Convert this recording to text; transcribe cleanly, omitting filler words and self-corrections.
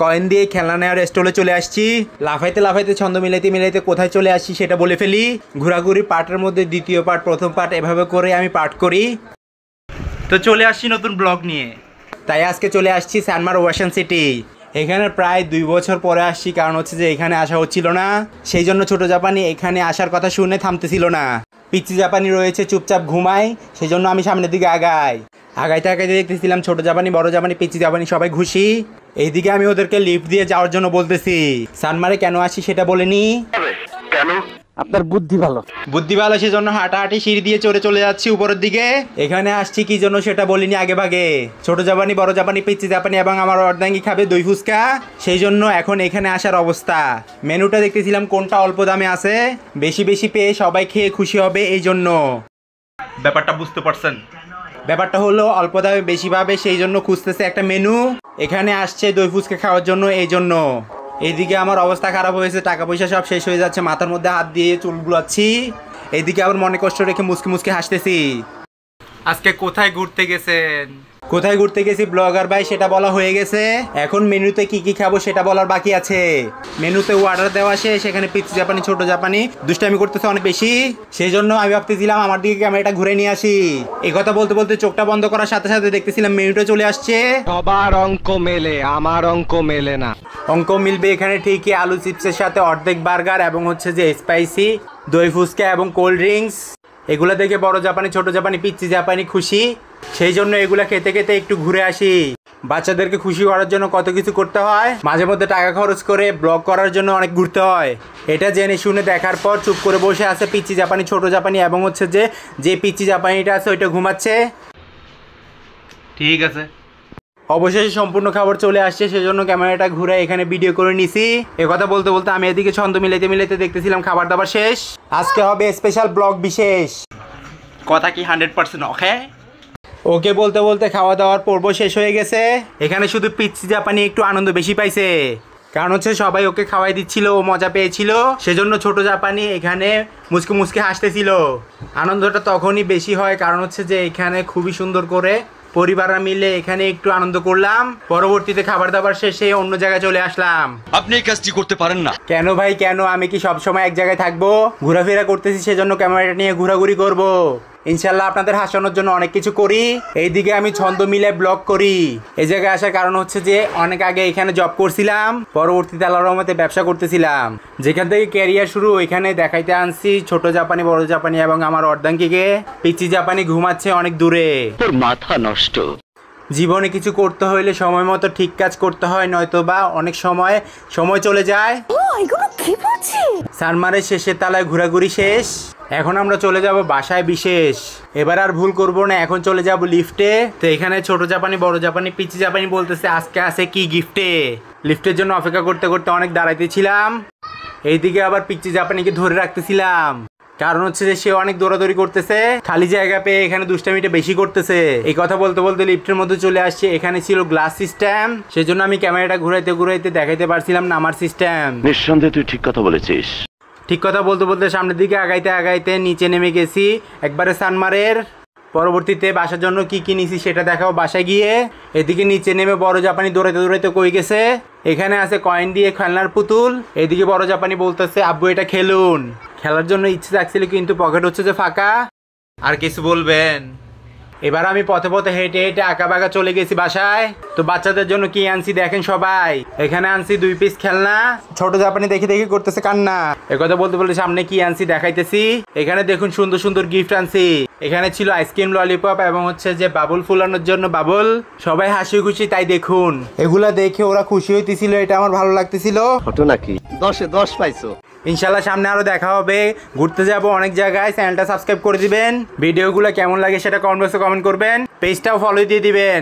Coin দিয়ে খেলনা নেওয়ার স্টলে চলে আসছি। লাফাইতে লাফাইতে ছন্দ মিলাইতে মিলাইতে কোথায় চলে আসছি সেটা বলে ফেলি। ঘোরাঘুরি পার্টের মধ্যে দ্বিতীয় পার্ট, প্রথম পার্ট এভাবে করে আমি পার্ট করি। তো চলে আসছি নতুন ব্লগ নিয়ে। তাই আজকে চলে আসছি সানমার ওয়াশন সিটি। এখানে প্রায় 2 বছর পরে আসছি, কারণ হচ্ছে যে এখানে আসা হচ্ছিল না। সেই জন্য ছোট জাপানি এখানে আসার কথা শুনে থামতেছিল না। পিচ্চি জাপানি রয়েছে চুপচাপ ঘুমায়, সেই জন্য আমি সামনের দিকে আগাইতে আগাইতে দেখতেছিলাম ছোট জাপানি, বড় জাপানি, পিচ্চি জাপানি সবাই খুশি। এইদিকে আমি ওদেরকে লিফট দিয়ে যাওয়ার জন্য বলতেছি। সানমারে কেন আসি সেটা বলেনি। কেন? আপনার বুদ্ধি ভালো সেজন্য হাঁটাহাঁটি সিঁড়ি দিয়ে চলে যাচ্ছি উপরের দিকে। এখানে আসছি কি জন্য সেটা বলিনি আগে ভাগে। ছোট জাপানি, বড় জাপানি, পিচ্চি জাপানি এবং আমার অর্ধাঙ্গী খাবে দই ফুচকা, সেই জন্য এখন এখানে আসার অবস্থা। মেনুটা দেখতেছিলাম কোনটা অল্প দামে আছে, বেশি বেশি পেয়ে সবাই খেয়ে খুশি হবে, এই জন্য। ব্যাপারটা বুঝতে পারছেন? ব্যাপারটা হলো অল্প দামে বেশি পাবে, সেই জন্য খুঁজতেছে একটা মেনু। এখানে আসছে দই ফুচকা খাওয়ার জন্য, এই জন্য। এইদিকে আমার অবস্থা খারাপ হয়েছে, টাকা পয়সা সব শেষ হয়ে যাচ্ছে, মাথার মধ্যে হাত দিয়ে চুল বুলাচ্ছি। এইদিকে আবার মনে কষ্ট রেখে মুসকি মুসকি হাসতেছি। আজকে কোথায় ঘুরতে গেছেন? কোথায় ঘুরতে গেছি ব্লগার ভাই সেটা বলা হয়ে গেছে। এখন মেনুতে কি কি খাবো সেটা বলার বাকি আছে। মেনুতে অর্ডার দেওয়া শেষ। সেখানে পিচ্চি জাপানি, ছোট জাপানি দুষ্টামি করতেছে অনেক বেশি, সেই জন্য আমি ভাবতেছিলাম আমার দিকে ক্যামেরাটা ঘুরে নিয়ে আসি। এই কথা বলতে বলতে চোখটা বন্ধ করার সাথে সাথে দেখতেছিলাম মেনুটা চলে আসছে। সবার অঙ্ক মেলে, আমার অঙ্ক মেলে না। অঙ্ক মিলবে এখানে ঠিকই। আলু চিপসের সাথে অর্ধেক বার্গার এবং হচ্ছে যে স্পাইসি দই ফুচকা এবং কোল্ড ড্রিঙ্কস। এগুলা দেখে বড় জাপানি, ছোট জাপানি, পিচ্চি জাপানি খুশি, সেই জন্য এগুলা খেতে খেতে একটু ঘুরে আসি। বাচ্চাদেরকে খুশি করার জন্য কত কিছু করতে হয়, মাঝে মধ্যে টাকা খরচ করে ব্লগ করার জন্য অনেক ঘুরতে হয়। এটা জেনে শুনে দেখার পর চুপ করে বসে আছে পিচ্চি জাপানি, ছোট জাপানি এবং হচ্ছে যে পিচ্চি জাপানিটা আছে ওইটা ঘুমাচ্ছে। ঠিক আছে, অবশেষে সম্পূর্ণ খাবার চলে আসছে, সেজন্য ক্যামেরাটা ঘুরে এখানে ভিডিও করে নিছি। কথা বলতে বলতে আমি এদিকে ছন্দ মিলাইতে মিলাইতে দেখতেছিলাম খাবার দাবার শেষ। আজকে হবে স্পেশাল ব্লগ বিশেষ। কথা কি 100% ওকে? ওকে বলতে বলতে খাওয়া দাওয়ার পর্ব শেষ হয়ে গেছে। এখানে শুধু পিচ্চি জাপানি একটু আনন্দ বেশি পাইছে, কারণ হচ্ছে সবাই ওকে খাওয়াই দিচ্ছিল, ও মজা পেয়েছিল, সেজন্য ছোট জাপানি এখানে মুচকে মুচকে হাসতেছিল। আনন্দটা তখনই বেশি হয় কারণ হচ্ছে যে এখানে খুবই সুন্দর করে পরিবাররা মিলে এখানে একটু আনন্দ করলাম। পরবর্তীতে খাবার দাবার শেষে অন্য জায়গায় চলে আসলাম। আপনি এই কাজটি করতে পারেন না কেন ভাই কেন? আমি কি সবসময় এক জায়গায় থাকবো? ঘোরাফেরা করতেছি, সেজন্য ক্যামেরাটা নিয়ে ঘোরাঘুরি করব। ইনশাল্লাহ আপনাদের হাসানোর জন্য অনেক কিছু করি। এইদিকে আমি ছন্দ মিলে ব্লগ করি। এই জায়গায় আসার কারণ হচ্ছে যে অনেক আগে এখানে জব করছিলাম, পরবর্তীতে আল্লাহর রহমতে ব্যবসা করতেছিলাম। যেখান থেকে ক্যারিয়ার শুরু এখানে দেখাইতে আনছি ছোট জাপানি, বড় জাপানি এবং আমার অর্ধাঙ্গীকে। পিচ্চি জাপানি ঘুমাচ্ছে অনেক দূরে। তোর মাথা নষ্ট। জীবনে কিছু করতে হইলে সময় মতো ঠিক কাজ করতে হয়, নয়তোবা অনেক সময় চলে যায়। সানমারের শেষের তালায় ঘোরাঘুরি শেষ। এখন আমরা চলে যাব বাসায় বিশেষ। এবার আর ভুল করব না, এখন চলে যাব লিফটে। তো এখানে ছোট জাপানি, বড় জাপানি, পিচ্চি জাপানি বলতেছে আজকে আছে কি গিফটে। লিফটের জন্য অপেক্ষা করতে করতে অনেক দাঁড়াইতেছিলাম। এইদিকে আবার পিচ্চি জাপানিকে ধরে রাখতেছিলাম, কারণ হচ্ছে যে সে অনেক দৌড়াদৌড়ি করতেছে, খালি জায়গা পেয়ে এখানে দুষ্টামিটা বেশি করতেছে। এই কথা বলতে বলতে লিফটের মধ্যে চলে আসছে। এখানে ছিল গ্লাস সিস্টেম, সেজন্য আমি ক্যামেরাটা ঘুরাইতে ঘুরাইতে দেখাইতে পারছিলাম না আমার সিস্টেম। নিঃসন্দেহে তুই ঠিক কথা বলেছিস। ঠিক কথা বলতে বলতে সামনের দিকে আগাইতে আগাইতে নিচে নেমে গেছি একবারে সানমারের। পরবর্তীতে বাসার জন্য কি কি নিছি সেটা দেখাও বাসায় গিয়ে। এদিকে নিচে নেমে বড় জাপানি দৌড়াইতে দৌড়াইতে কই গেছে। এখানে আছে কয়েন দিয়ে খেলনার পুতুল। এদিকে বড় জাপানি বলতেছে আব্বু এটা খেলুন। খেলার জন্য ইচ্ছে থাকছিল কিন্তু পকেট হচ্ছে যে ফাঁকা। আর কিছু বলবেন? এবার আমি পথে পথে হেঁটে হেঁটে আঁকা বাঁকা চলে গেছি বাসায়। তো বাচ্চাদের জন্য কি আনছি দেখেন সবাই। এখানে আনছি 2 পিস খেলনা। ছোট জাপানি দেখি দেখি করতেছে কান্না। একথা বলতে বলতে সামনে কি আনছি দেখাইতেছি। এখানে দেখুন সুন্দর সুন্দর গিফট আনছি। এখানে ছিল আইসক্রিম, ললিপপ এবং হচ্ছে যে বাবুল ফুলানোর জন্য বাবুল। সবাই হাসি খুশি তাই দেখুন। এগুলা দেখে ওরা খুশি হইতেছিল, এটা আমার ভালো লাগতেছিল। ঘটনা কি? 10-এ 10 পাইছো। ইনশাল্লাহ সামনে আরো দেখা হবে, ঘুরতে যাব অনেক জায়গায়। চ্যানেলটা সাবস্ক্রাইব করে দিবেন। ভিডিওগুলো কেমন লাগে সেটা কমেন্ট বক্সে কমেন্ট করবেন। পেজটাও ফলো দিয়ে দিবেন।